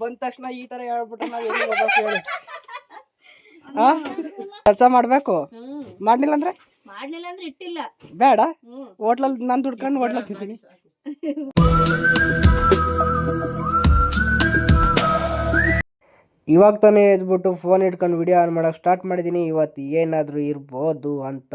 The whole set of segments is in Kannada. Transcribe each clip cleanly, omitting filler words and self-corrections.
ಬಂದ ತಕ್ಷಣ ಈ ತರ ಹೇಳ್ಬಿಟ್ರೆ ನಾವ್ ಎಲ್ಲಿ ಹೋಗ್ಬೇಕು ಹೇಳಿ? ಕೆಲಸ ಮಾಡ್ಬೇಕು, ಮಾಡ್ಲಿಲ್ಲ ಅಂದ್ರೆ ಇಟ್ಟಿಲ್ಲ. ಬೇಡ, ಹೋಟ್ಲಲ್ಲಿ ನಾನು ದುಡ್ಕೊಂಡು ಹೋಟ್ಲಲ್ಲಿ ತಿಂತೀನಿ. ಇವಾಗ ತಾನೇ ಎದ್ಬಿಟ್ಟು ಫೋನ್ ಇಟ್ಕೊಂಡು ವಿಡಿಯೋ ಆನ್ ಮಾಡೋಕೆ ಸ್ಟಾರ್ಟ್ ಮಾಡಿದ್ದೀನಿ. ಇವತ್ತು ಏನಾದರೂ ಇರ್ಬೋದು ಅಂತ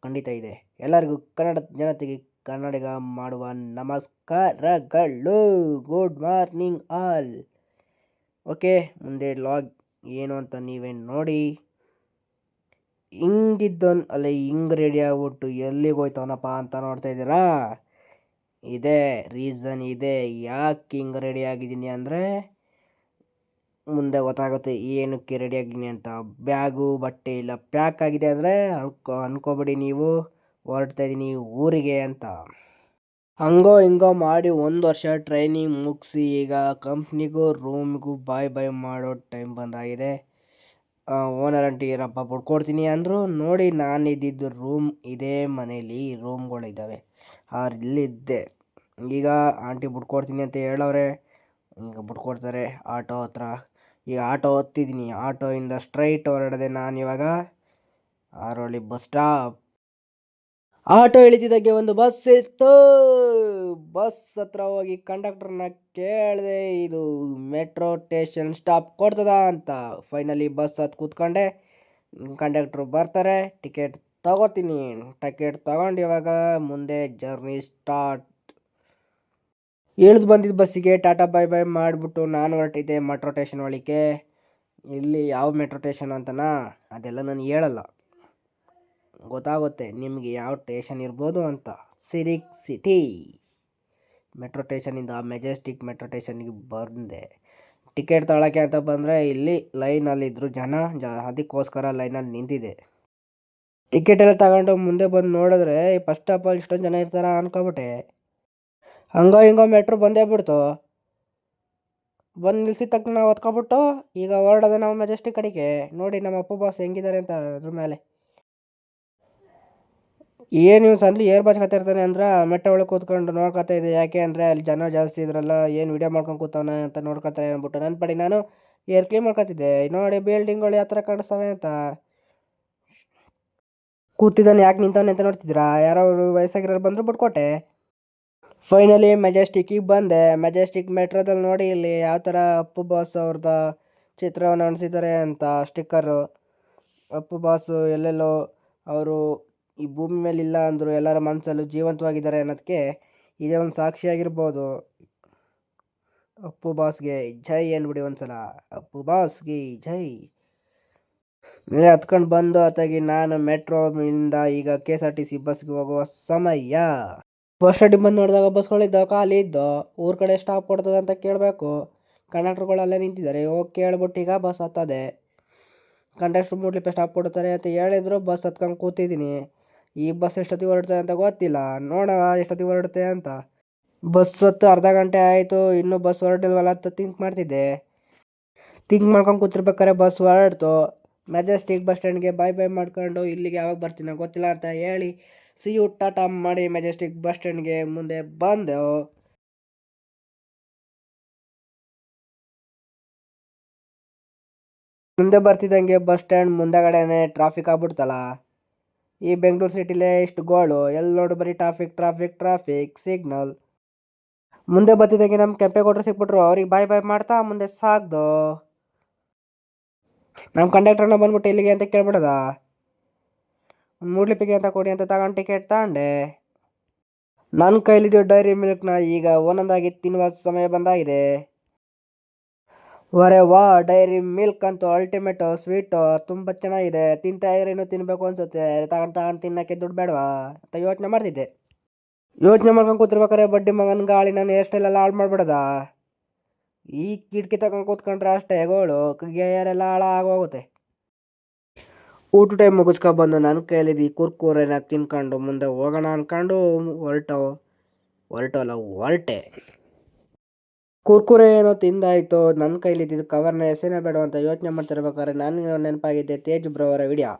ಖಂಡಿತ ಇದೆ. ಎಲ್ಲರಿಗೂ ಕನ್ನಡ ಜನತೆಗೆ ಕನ್ನಡಿಗ ಮಾಡುವ ನಮಸ್ಕಾರಗಳು. Good morning all. ಓಕೆ, ಮುಂದೆ ಲಾಗ್ ಏನು ಅಂತ ನೀವೇ ನೋಡಿ. ಹಿಂಗಿದ್ದವನು ಅಲ್ಲ ಹಿಂಗೆ ರೆಡಿ ಆಗ್ಬಿಟ್ಟು ಎಲ್ಲಿಗೆ ಹೋಯ್ತವನಪ್ಪ ಅಂತ ನೋಡ್ತಾ ಇದ್ದೀರಾ? ಇದೆ ರೀಸನ್ ಇದೆ ಯಾಕೆ ಹಿಂಗೆ ರೆಡಿ ಆಗಿದ್ದೀನಿ ಅಂದರೆ ಮುಂದೆ ಗೊತ್ತಾಗುತ್ತೆ ಏನಕ್ಕೆ ರೆಡಿ ಆಗಿದ್ದೀನಿ ಅಂತ. ಬ್ಯಾಗು ಬಟ್ಟೆ ಇಲ್ಲ ಪ್ಯಾಕ್ ಆಗಿದೆ ಅಂದರೆ ಅನ್ಕೋಬೇಡಿ ನೀವು ಹೊರಡ್ತಾ ಇದ್ದೀನಿ ಊರಿಗೆ ಅಂತ. ಹಂಗೋ ಹಿಂಗೋ ಮಾಡಿ 1 ವರ್ಷ ಟ್ರೈನಿಂಗ್ ಮುಗಿಸಿ ಈಗ ಕಂಪ್ನಿಗೂ ರೂಮ್ಗೂ ಬಾಯ್ ಮಾಡೋ ಟೈಮ್ ಬಂದಾಗಿದೆ. ಓನರ್ ಆಂಟಿ ರಪ್ಪ ಬಿಡ್ಕೊಡ್ತೀನಿ ಅಂದರು. ನೋಡಿ, ನಾನಿದ್ದಿದ್ದು ರೂಮ್ ಇದೇ ಮನೇಲಿ ರೂಮ್ಗಳಿದ್ದಾವೆ, ಇಲ್ಲಿದ್ದೆ. ಈಗ ಆಂಟಿ ಬಿಡ್ಕೊಡ್ತೀನಿ ಅಂತ ಹೇಳವ್ರೆ, ಈಗ ಬಿಡ್ಕೊಡ್ತಾರೆ ಆಟೋ ಹತ್ರ. ಈಗ ಆಟೋ ಹತ್ತಿದ್ದೀನಿ. ಆಟೋಯಿಂದ ಸ್ಟ್ರೈಟ್ ಹೊರಡಿದೆ ನಾನು ಇವಾಗ ಆರೋಳಿ ಬಸ್ ಸ್ಟಾಪ್. ಆಟೋ ಇಳಿತಿದ್ದಾಗೆ ಒಂದು ಬಸ್ ಇತ್ತು. ಬಸ್ ಹತ್ರ ಹೋಗಿ ಕಂಡಕ್ಟರ್ನ ಕೇಳಿದೆ, ಇದು ಮೆಟ್ರೋ ಸ್ಟೇಷನ್ ಸ್ಟಾಪ್ ಕೊಡ್ತದ ಅಂತ. ಫೈನಲಿ ಬಸ್ ಹತ್ತು ಕೂತ್ಕೊಂಡೆ. ಕಂಡಕ್ಟ್ರು ಬರ್ತಾರೆ, ಟಿಕೆಟ್ ತಗೋತೀನಿ. ಟಿಕೆಟ್ ತಗೊಂಡು ಇವಾಗ ಮುಂದೆ ಜರ್ನಿ ಸ್ಟಾರ್ಟ್. ಇಳಿದು ಬಂದಿದ್ದ ಬಸ್ಸಿಗೆ ಟಾಟಾ ಬಾಯ್ ಮಾಡಿಬಿಟ್ಟು ನಾನು ಹೊರಟಿದ್ದೆ ಮೆಟ್ರೋ ಸ್ಟೇಷನ್ ಒಳಗೆ. ಇಲ್ಲಿ ಯಾವ ಮೆಟ್ರೋ ಸ್ಟೇಷನ್ ಅಂತನಾ ಅದೆಲ್ಲ ನಾನು ಹೇಳಲ್ಲ, ಗೊತ್ತಾಗುತ್ತೆ ನಿಮಗೆ ಯಾವ ಸ್ಟೇಷನ್ ಇರ್ಬೋದು ಅಂತ. ಸಿಟಿ ಮೆಟ್ರೋ ಸ್ಟೇಷನಿಂದ ಮೆಜೆಸ್ಟಿಕ್ ಮೆಟ್ರೋ ಸ್ಟೇಷನ್ಗೆ ಬಂದೆ. ಟಿಕೆಟ್ ತಗೊಳ್ಳೋಕ್ಕೆ ಅಂತ ಬಂದರೆ ಇಲ್ಲಿ ಲೈನಲ್ಲಿದ್ದರು ಜನ, ಅದಕ್ಕೋಸ್ಕರ ಲೈನಲ್ಲಿ ನಿಂತಿದೆ. ಟಿಕೆಟ್ ಎಲ್ಲ ತಗೊಂಡು ಮುಂದೆ ಬಂದು ನೋಡಿದ್ರೆ ಫಸ್ಟ್ ಆಫ್ ಆಲ್ ಇಷ್ಟೊಂದು ಜನ ಇರ್ತಾರ ಅನ್ಕೊಬಿಟ್ಟೆ. ಹಂಗೋ ಹಿಂಗೋ ಮೆಟ್ರೋ ಬಂದೇ ಬಿಡ್ತು. ಬಂದು ನಿಲ್ಸಿದ ತಕ್ಷಣ ನಾವು ಹೊತ್ಕೊಬಿಟ್ಟು ಈಗ ಹೊರಡೋದು ನಾವು ಮೆಜೆಸ್ಟಿಕ್ ಕಡೆಗೆ. ನೋಡಿ ನಮ್ಮ ಅಪ್ಪ ಬಾಸ್ ಹೆಂಗಿದ್ದಾರೆ ಅಂತ ಅದ್ರ ಮೇಲೆ. ಏನು ನೀವು ಸಂದ್ಲಿ ಏರ್ ಬಾಚ್ಕೊತಿರ್ತಾನೆ ಅಂದ್ರೆ ಮೆಟ್ಟ ಒಳಗೆ ಕೂತ್ಕೊಂಡು ನೋಡ್ಕೊತಾ ಇದೆ. ಯಾಕೆ ಅಂದರೆ ಅಲ್ಲಿ ಜನ ಜಾಸ್ತಿ ಇದ್ರಲ್ಲ, ಏನು ವೀಡಿಯೋ ಮಾಡ್ಕೊಂಡು ಕೂತವನ ಅಂತ ನೋಡ್ಕೊತಾರೆ ಅಂದ್ಬಿಟ್ಟು ನನ್ನ ಪಡಿ ನಾನು ಏರ್ ಕ್ಲೀನ್ ಮಾಡ್ಕೊತಿದ್ದೆ. ನೋಡಿ ಬಿಲ್ಡಿಂಗ್ಗಳು ಯಾವ ಥರ ಕಾಣಿಸ್ತವೆ ಅಂತ. ಕೂತಿದ್ದಾನೆ ಯಾಕೆ ನಿಂತವನೆ ಅಂತ ನೋಡ್ತಿದ್ದೀರಾ? ಯಾರೋ ವಯಸ್ಸಾಗಿರೋರು ಬಂದರು ಬಿಟ್ಕೊಟ್ಟೆ. ಫೈನಲಿ ಮೆಜೆಸ್ಟಿಕ್ಕಿಗೆ ಬಂದೆ. ಮೆಜೆಸ್ಟಿಕ್ ಮೆಟ್ರೋದಲ್ಲಿ ನೋಡಿ ಇಲ್ಲಿ ಯಾವ ಥರ ಅಪ್ಪು ಬಾಸ್ ಅವ್ರದ ಚಿತ್ರವನ್ನು ಅಣಿಸಿದ್ದಾರೆ ಅಂತ ಸ್ಟಿಕ್ಕರು. ಅಪ್ಪು ಬಾಸು ಎಲ್ಲೆಲ್ಲೋ ಅವರು ಈ ಭೂಮಿ ಮೇಲೆ ಇಲ್ಲ ಅಂದರು, ಎಲ್ಲರ ಮನಸ್ಸಲ್ಲೂ ಜೀವಂತವಾಗಿದ್ದಾರೆ ಅನ್ನೋದಕ್ಕೆ ಇದೇ ಒಂದು ಸಾಕ್ಷಿಯಾಗಿರ್ಬೋದು. ಅಪ್ಪು ಬಾಸ್ಗೆ ಜೈ ಅಂದ್ಬಿಡಿ ಒಂದ್ಸಲ. ಅಪ್ಪು ಬಾಸ್ಗೆ ಜೈ. ಮೇಲೆ ಹತ್ಕೊಂಡು ಬಂದು ಅತ್ತಾಗಿ ನಾನು ಮೆಟ್ರೋಯಿಂದ ಈಗ KSRTC ಬಸ್ಗೆ ಹೋಗುವ ಸಮಯ. ಬಸ್ ಸ್ಟ್ಯಾಂಡಿಗೆ ಬಂದು ನೋಡಿದಾಗ ಬಸ್ಗಳಿದ್ದ ಖಾಲಿ ಇದ್ದು. ಊರ ಕಡೆ ಸ್ಟಾಪ್ ಕೊಡ್ತದೆ ಅಂತ ಕೇಳಬೇಕು. ಕಂಡಕ್ಟರ್ಗಳೆಲ್ಲ ನಿಂತಿದ್ದಾರೆ. ಹೋಗಿ ಕೇಳ್ಬಿಟ್ಟು ಈಗ ಬಸ್ ಹತ್ತದೆ. ಕಂಡಕ್ಟ್ರ್ ಮೂಡ್ಲಿppe ಸ್ಟಾಪ್ ಕೊಡ್ತಾರೆ ಅಂತ ಹೇಳಿದ್ರು. ಬಸ್ ಹತ್ಕೊಂಡು ಕೂತಿದ್ದೀನಿ. ಈ ಬಸ್ ಎಷ್ಟೊತ್ತಿಗೆ ಹೊರಡ್ತದೆ ಅಂತ ಗೊತ್ತಿಲ್ಲ, ನೋಡೋಣ ಎಷ್ಟೊತ್ತಿಗೆ ಹೊರಡುತ್ತೆ ಅಂತ. ಬಸ್ ಹತ್ತು ಅರ್ಧ ಗಂಟೆ ಆಯಿತು, ಇನ್ನೂ ಬಸ್ ಹೊರಟಿಲ್ವಲ್ಲ ಅಂತ ಥಿಂಕ್ ಮಾಡ್ಕೊಂಡು ಕೂತಿರ್ಬೇಕಾದ್ರೆ ಬಸ್ ಹೊರಡ್ತು. ಮೆಜೆಸ್ಟಿಕ್ ಬಸ್ ಸ್ಟ್ಯಾಂಡ್ಗೆ ಬಾಯ್ ಮಾಡ್ಕೊಂಡು ಇಲ್ಲಿಗೆ ಯಾವಾಗ ಬರ್ತೀನೋ ಗೊತ್ತಿಲ್ಲ ಅಂತ ಹೇಳಿ ಸಿ ಯು ಟಾಟಾ ಮಾಡಿ ಮೆಜೆಸ್ಟಿಕ್ ಬಸ್ ಸ್ಟ್ಯಾಂಡ್ಗೆ ಮುಂದೆ ಬಂದೆವು. ಮುಂದೆ ಬರ್ತಿದ್ದಂಗೆ ಬಸ್ ಸ್ಟ್ಯಾಂಡ್ ಮುಂದೆಗಡೆನೆ ಟ್ರಾಫಿಕ್ ಆಗ್ಬಿಡ್ತಲ್ಲ. ಈ ಬೆಂಗಳೂರು ಸಿಟಿಲೇ ಇಷ್ಟು ಗೋಳು, ಎಲ್ಲಿ ನೋಡು ಬರೀ ಟ್ರಾಫಿಕ್ ಸಿಗ್ನಲ್. ಮುಂದೆ ಬರ್ತಿದ್ದಂಗೆ ನಮ್ಮ ಕೆಂಪೇಗೌಡರು ಸಿಕ್ಬಿಟ್ರು. ಅವ್ರಿಗೆ ಬಾಯ್ ಮಾಡ್ತಾ ಮುಂದೆ ಸಾಗ್ದು. ನಮ್ಮ ಕಂಡಕ್ಟರ್ನ ಬಂದ್ಬಿಟ್ಟು ಇಲ್ಲಿಗೆ ಅಂತ ಕೇಳ್ಬಿಡೋದ. ಒಂದು ಮೂಡ್ಲಿಪ್ಪಿಗೆ ಅಂತ ಕೊಡಿ ಅಂತ ತಗೊಂಡು ಟಿಕೆಟ್ ತಗೊಂಡೆ. ನನ್ನ ಕೈಲಿದ್ದು ಡೈರಿ ಮಿಲ್ಕ್ನ ಈಗ ಒಂದೊಂದಾಗಿ ತಿನ್ನುವ ಸಮಯ ಬಂದಾಗಿದೆ. ವಾ, ಡೈರಿ ಮಿಲ್ಕ್ ಅಂತೂ ಅಲ್ಟಿಮೇಟ್ ಸ್ವೀಟು, ತುಂಬ ಚೆನ್ನಾಗಿದೆ. ತಿಂತಾ ಇದ್ರೆ ಇನ್ನೂ ತಿನ್ನಬೇಕು ಅನ್ಸುತ್ತೆ. ತಗೊಂಡು ತಿನ್ನೋಕ್ಕೆ ದುಡ್ಡು ಬೇಡವಾ ಅಂತ ಯೋಚನೆ ಮಾಡ್ತಿದ್ದೆ. ಯೋಚನೆ ಮಾಡ್ಕೊಂಡು ಕೂತಿರ್ಬೇಕಾರೆ ಬಡ್ಡಿ ಮಗನ ಗಾಳಿ ನಾನು ಹೇರ್ ಸ್ಟೈಲೆಲ್ಲ ಹಾಳು ಮಾಡ್ಬಿಡೋದ. ಈ ಕಿಟಕಿ ತಗೊಂಡು ಕೂತ್ಕೊಂಡ್ರೆ ಅಷ್ಟೇ ಗೋಳು, ಗೇರೆಲ್ಲ ಹಾಳಾಗೋಗುತ್ತೆ. ಊಟ ಟೈಮ್ ಮುಗಿಸ್ಕೊಬಂದು ನನ್ನ ಕೈಲಿದ್ದು ಕುರ್ಕುರೆನ ತಿನ್ಕೊಂಡು ಮುಂದೆ ಹೋಗೋಣ ಅಂದ್ಕೊಂಡು ಹೊರಟೆ. ಕುರ್ಕುರೆ ಏನೋ ತಿಂದಾಯಿತು. ನನ್ನ ಕೈಲಿದ್ದಿದ್ದು ಕವರ್ನ ಎಸೆನೇ ಬೇಡ ಅಂತ ಯೋಚನೆ ಮಾಡ್ತಿರ್ಬೇಕಾದ್ರೆ ನನಗೆ ನೆನಪಾಗಿದೆ ತೇಜ್ ಬ್ರೋ ಅವರ ವಿಡಿಯೋ.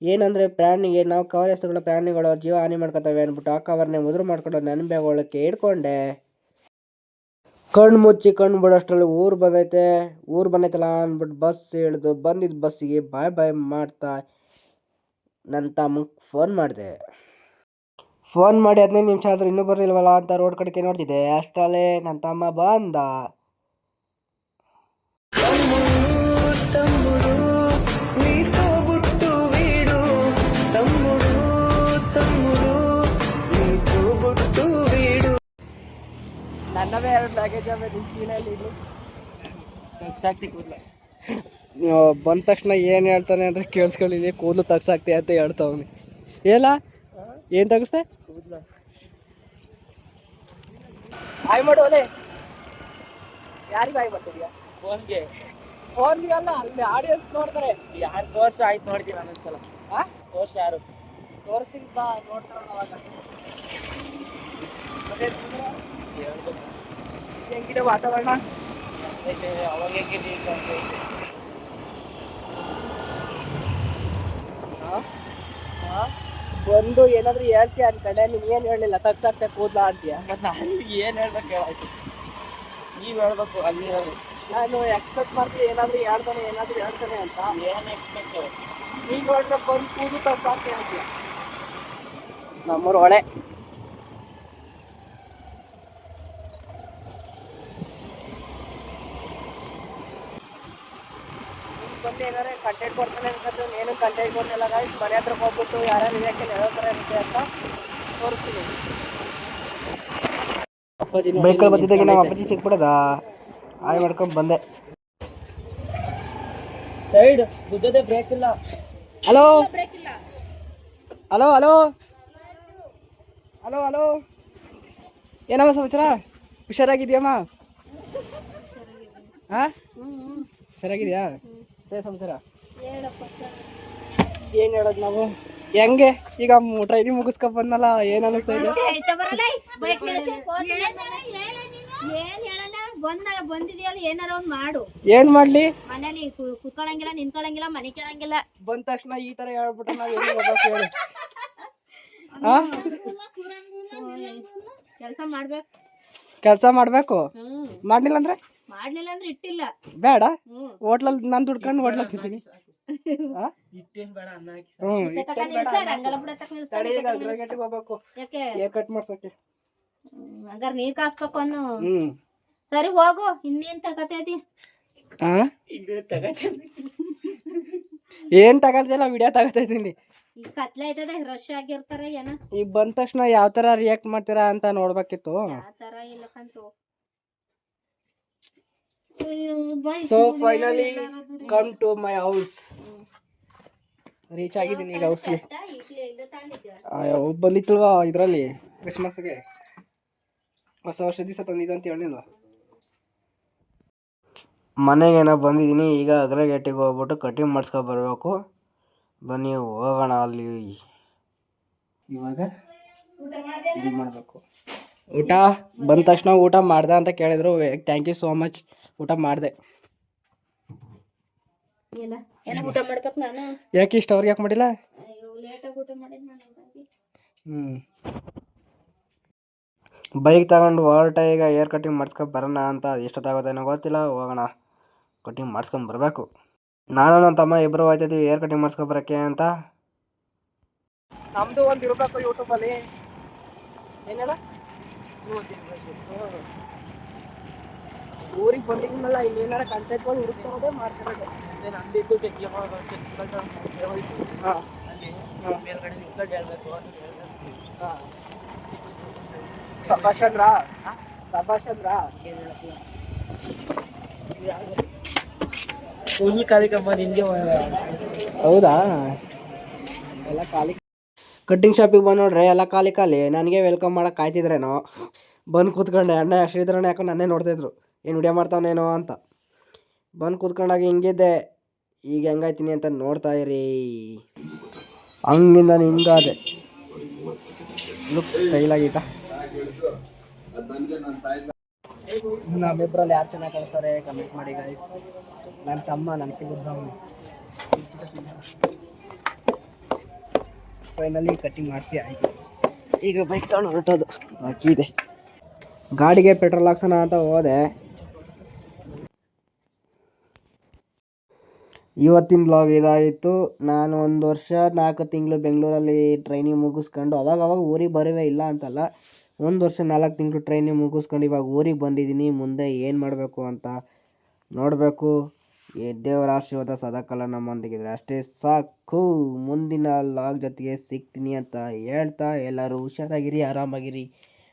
ಏನಂದರೆ ಪ್ರಾಣಿಗೆ ನಾವು ಕವರ್ ಎಸೆಗಳು ಪ್ರಾಣಿಗಳು ಜೀವ ಹಾನಿ ಮಾಡ್ಕೊತವೆ ಅಂದ್ಬಿಟ್ಟು ಆ ಕವರ್ನೇ ಉದುರು ಮಾಡ್ಕೊಂಡು ನನ್ನ ಬ್ಯಾಗ್ ಒಳಕ್ಕೆ ಇಟ್ಕೊಂಡೆ. ಕಣ್ಣು ಮುಚ್ಚಿ ಕಣ್ಣು ಬಿಡೋಷ್ಟರಲ್ಲಿ ಊರು ಬಂದೈತಲ್ಲ ಅಂದ್ಬಿಟ್ಟು ಬಸ್ ಹಿಡ್ದು ಬಂದಿದ್ದ ಬಸ್ಸಿಗೆ ಬಾಯ್ ಬಾಯ್ ಮಾಡ್ತಾ ನನ್ನ ತಮ್ಮಗೆ ಫೋನ್ ಮಾಡಿದೆ. ಫೋನ್ ಮಾಡಿ 15 ನಿಮಿಷ ಆದರೂ ಇನ್ನೂ ಬರಲಿಲ್ವಲ್ಲ ಅಂತ ರೋಡ್ ಕಡೆಗೆ ನೋಡ್ತಿದ್ದೆ. ಅಷ್ಟರಲ್ಲೇ ನನ್ನ ತಮ್ಮ ಬಂದ. ನನ್ನವೇ 2 ಲಗೇಜ್ ಅವೆ ನಿಮ್ಮ ಚೀಲಲ್ಲಿ. ನೀವು ಬಂದ ತಕ್ಷಣ ಏನು ಹೇಳ್ತಾನೆ ಅಂದರೆ ಕೇಳಿಸ್ಕೊಳ್ಳಿ, ಕೂದಲು ತಗ್ಸಾಕ್ತಿ ಅಂತ ಹೇಳ್ತಾವನಿ. ಏಲ ಏನು ತಗಸ್ತೆ? ಆಯ್ ಮಾಡು ಅಲೆ. ಯಾರಿಗೆ ಆಯ್ ಮಾಡ್ತಿದ್ಯಾ? ಫೋನ್ಗೆ ಅಲ್ಲ, ಅಲ್ಲಿ ಆಡಿಯನ್ಸ್ ನೋಡ್ತಾರೆ. ಯಾರು ತೋರ್ಸ ಆಯ್ತು ನೋಡ್ತೀವಿ ಅನ್ನೊಂದ್ಸಲ. ತೋರ್ಸ ಯಾರು ತೋರಿಸ್ತೀನಿ ಬಾ, ನೋಡ್ತಾರಲ್ಲ ಅವಾಗ. ಹೆಂಗಿದೆ ವಾತಾವರಣ? ಅವಾಗ ಹೆಂಗಿದೆ ಒಂದು ಏನಾದ್ರು ಹೇಳ್ತೀಯ ಅನ್ಕಡೆ, ನೀವೇನು ಹೇಳಲಿಲ್ಲ, ತಗ್ಸಾಕ್ತೆ ಕೂದಲ ಅಂತೀಯ. ಮತ್ತು ನಾನು ಏನು ಹೇಳ್ಬೇಕು ಹೇಳಾಯ್ತು, ನೀವು ಹೇಳ್ಬೇಕು. ಅಲ್ಲಿ ನಾನು ಎಕ್ಸ್ಪೆಕ್ಟ್ ಮಾಡ್ತೀನಿ ಏನಾದರೂ ಹೇಳ್ತಾನೆ ಅಂತ. ಏನು ಎಕ್ಸ್ಪೆಕ್ಟ್? ಈಗ ನೋಡ್ರೆ ಬಂದು ಕೂದಲು ತಗ್ಸಾಕ್ತೆ ಅಂತೀಯ. ನಮ್ಮೂರು ಹೊಳೆ. ಬಂದು ಏನಾದ್ರೆ ಕಂಟೆಂಟ್ ಕೊಡ್ತಾನೆ ಅನ್ಕೊಂಡ್ರೆ ಏನು ಕಂಟೆಂಟ್ ಕೊಡ್ತಿಲ್ಲ ಗಾಯ್ಸ್. ಮನೆ ಹತ್ರಕ್ಕೆ ಹೋಗ್ಬಿಟ್ಟು ಯಾರ್ಯಾರು ರಿಯಾಕ್ಷನ್ ಯಾವ ಥರ ಇರುತ್ತೆ ಅಂತ ತೋರಿಸ್ತೀನಿ. ಬೈಕಲ್ಲಿ ಬಂದಿದ್ದಾಗ ನಮ್ಮ ಅಪ್ಪಾಜಿ ಸಿಕ್ಬಿಡದ ಆಯ್ ಮಾಡ್ಕೊಂಡು ಬಂದೆ. ಸೈಡ್ ಗುದ್ದದೆ ಬ್ರೇಕ್ ಇಲ್ಲ. Hello hello hello hello hello ಏನಮ್ಮ ಸಮಾಚಾರ? ಹುಷಾರಾಗಿದ್ಯಮ್ಮ? ಹಾಂ ಹುಷಾರಾಗಿದ್ಯಾ? ಸಮಾಚಾರ ಏನು ಹೇಳೋದು ನಾವು? ಹೆಂಗೆ ಈಗ ಟ್ರೈನಿಂಗ್ ಮುಗಿಸ್ಕೊಂಡ್ ಬಂದಲ್ಲ, ಏನು ಅನ್ನಿಸ್ತಾ ಇದೆ? ಏನ್ ಮಾಡ್ಲಿ? ಮನೇಲಿ ಕುತ್ಕೊಳಂಗಿಲ್ಲ, ನಿಂತ್ಕೊಳಂಗಿಲ್ಲ, ಮನೆ ಕೇಳಂಗಿಲ್ಲ. ಬಂದ ತಕ್ಷಣ ಈ ತರ ಹೇಳ್ಬಿಟ್ಟು ನಾವ್ ಹೇಳಿ ಕೆಲಸ ಮಾಡ್ಬೇಕು. ಮಾಡ್ಲಿಲ್ಲ ಅಂದ್ರೆ ಇಟ್ಟಿಲ್ಲ. ಬೇಡ, ಹೋಟ್ಲಲ್ಲಿ ನಾನು ದುಡ್ಕೊಂಡು ಹೋಟ್ಲಲ್ಲಿ ತಿಂತೀನಿ. ಹೋಗ್ಬೇಕು ಕಟ್ ಮಾಡ್ಸಕ್ಕೆ. ಹಂಗಾರ ನೀರ್ ಕಾಸ್ಬೇಕು ಅನ್ನು. ಸರಿ ಹೋಗು, ಇನ್ನೇನ್ ತಗತೈತಿ? ಏನ್ ತಗಲ್ತಿಲ್ಲ, ವಿಡಿಯೋ ತಗತೈತೀನಿ. ಈಗ ಕತ್ಲೆ ಆಯ್ತದೆ, ರಶ್ ಆಗಿರ್ತಾರೆ ಏನ. ಈಗ ಬಂದ ತಕ್ಷಣ ಯಾವ ತರ ರಿಯಾಕ್ಟ್ ಮಾಡ್ತೀರಾ ಅಂತ ನೋಡ್ಬೇಕಿತ್ತು. ತರ ಇಲ್ಲಕಂತು. So finally come to my house. Reach ಆಗಿದ್ದೀನಿ ಈಗ ಹೌಸ್ಲಿ. ಬಂದಿತ್ತಲ್ವಾ ಇದ್ರಲ್ಲಿ ಕ್ರಿಸ್ಮಸ್ಗೆ, ಹೊಸ ವರ್ಷ ದಿವಸ ತಂದಿದ್ದು ಅಂತ ಹೇಳಿಲ್ವಾ? ಮನೆಗೇನೋ ಬಂದಿದ್ದೀನಿ. ಈಗ ಅಗ್ರಗೇಟಿಗೆ ಹೋಗ್ಬಿಟ್ಟು ಕಟಿಂಗ್ ಮಾಡಿಸ್ಕೊ ಬರಬೇಕು. ಬನ್ನಿ ಹೋಗೋಣ ಅಲ್ಲಿ. ಇವಾಗ ಇದು ಮಾಡಬೇಕು. ಊಟ ಬಂದ ತಕ್ಷಣ ಊಟ ಮಾಡ್ದೆ ಅಂತ ಕೇಳಿದ್ರು. Thank you so much. ಊಟ ಮಾಡಿದೆ. ಊಟ ಮಾಡ್ಬೇಕು ನಾನು. ಯಾಕೆ ಇಷ್ಟ ಅವ್ರಿಗೆ ಯಾಕೆ ಮಾಡಿಲ್ಲ? ಬೈಕ್ ತಗೊಂಡು ಹೊರಟ. ಈಗ ಏರ್ ಕಟಿಂಗ್ ಮಾಡಿಸ್ಕೊಂಡು ಬರೋಣ ಅಂತ. ಎಷ್ಟೊತ್ತಾಗೋದೇನೋ ಗೊತ್ತಿಲ್ಲ. ಹೋಗೋಣ, ಕಟಿಂಗ್ ಮಾಡಿಸ್ಕೊಂಡು ಬರಬೇಕು. ನಾನು ನನ್ನ ತಮ್ಮ ಇಬ್ಬರು ಹೋಗ್ತಿದ್ದೀವಿ ಏರ್ ಕಟಿಂಗ್ ಮಾಡಿಸ್ಕೊಂಡು ಬರೋಕ್ಕೆ ಅಂತ. ನಮ್ಮದು ಒಂದು ಇರಬೇಕು ಯೂಟ್ಯೂಬಲ್ಲಿ. ಏನೇಳ ಊರಿಗೆ ಬಂದಿದ್ಮೇಲೆ ಇನ್ನೇನಾರ ಕಂಟೆಂಟ್ಗಳು ಹುಡುಕ್ತೋದೆ ಮಾಡ್ತಿರೋದು. ಸಭಾಷ್ ಅಂದ್ರ ಹೌದಾ? ಎಲ್ಲ ಖಾಲಿ. ಕಟ್ಟಿಂಗ್ ಶಾಪಿಗೆ ಬಂದು ನೋಡ್ರೆ ಎಲ್ಲ ಖಾಲಿ. ನನಗೆ ವೆಲ್ಕಮ್ ಮಾಡಕ್ಕೆ ಕಾಯ್ತಿದ್ರೇನೋ. ಬಂದು ಕೂತ್ಕೊಂಡೆ. ಅಣ್ಣ ಶ್ರೀಧರಣ್ಣ ಯಾಕೋ ನನ್ನೇ ನೋಡ್ತಾಯಿದ್ರು, ಏನು ವಿಡಿಯೋ ಮಾಡ್ತಾವನೇನೋ ಅಂತ. ಬಂದು ಕೂತ್ಕೊಂಡಾಗ ಹಿಂಗಿದ್ದೆ. ಈಗ ಹೆಂಗಾಯ್ತೀನಿ ಅಂತ ನೋಡ್ತಾ ಇರಿ. ಹಂಗಿಂದ ಹಿಂಗಾದೆ. Look style ಆಗೈತ. ನಮ್ಮಿಬ್ಬರಲ್ಲಿ ಯಾರು ಚೆನ್ನಾಗಿ ಕಳಿಸ್ತಾರೆ ಕಮೆಂಟ್ ಮಾಡಿ ಗೈಸ್. ನನ್ನ ತಮ್ಮ ನನಗೆ ಬುದ್ಧವನು. ಫೈನಲಿ ಕಟ್ಟಿಂಗ್ ಮಾಡಿಸಿ ಆಯಿತು. ಈಗ ಬೈಕ್ ತಗೊಂಡು ಹೊರಟೋದು ಬಾಕಿ ಇದೆ. ಗಾಡಿಗೆ ಪೆಟ್ರೋಲ್ ಹಾಕ್ಸೋಣ ಅಂತ ಹೋದೆ. ಇವತ್ತಿನ ಬ್ಲಾಗ್ ಇದಾಯಿತು. ನಾನು 1 ವರ್ಷ 4 ತಿಂಗಳು ಬೆಂಗಳೂರಲ್ಲಿ ಟ್ರೈನಿಂಗ್ ಮುಗಿಸ್ಕೊಂಡು ಅವಾಗ ಊರಿಗೆ ಬರುವೆ, ಇಲ್ಲ ಅಂತಲ್ಲ. 1 ವರ್ಷ 4 ತಿಂಗಳು ಟ್ರೈನಿಂಗ್ ಮುಗಿಸ್ಕೊಂಡು ಇವಾಗ ಊರಿಗೆ ಬಂದಿದ್ದೀನಿ. ಮುಂದೆ ಏನು ಮಾಡಬೇಕು ಅಂತ ನೋಡಬೇಕು. ದೇವರ ಆಶೀರ್ವಾದ ಸದಾಕಾಲ ನಮ್ಮೊಂದಿಗಿದ್ರೆ ಅಷ್ಟೇ ಸಾಕು. ಮುಂದಿನ ಲಾಗ್ ಜೊತೆಗೆ ಸಿಗ್ತೀನಿ ಅಂತ ಹೇಳ್ತಾ, ಎಲ್ಲರೂ ಹುಷಾರಾಗಿರಿ, ಆರಾಮಾಗಿರಿ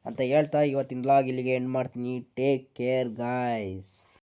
ಅಂತ ಹೇಳ್ತಾ ಇವತ್ತಿನ ಲಾಗ್ ಇಲ್ಲಿಗೆ ಎಂಡ್ ಮಾಡ್ತೀನಿ. Take care guys.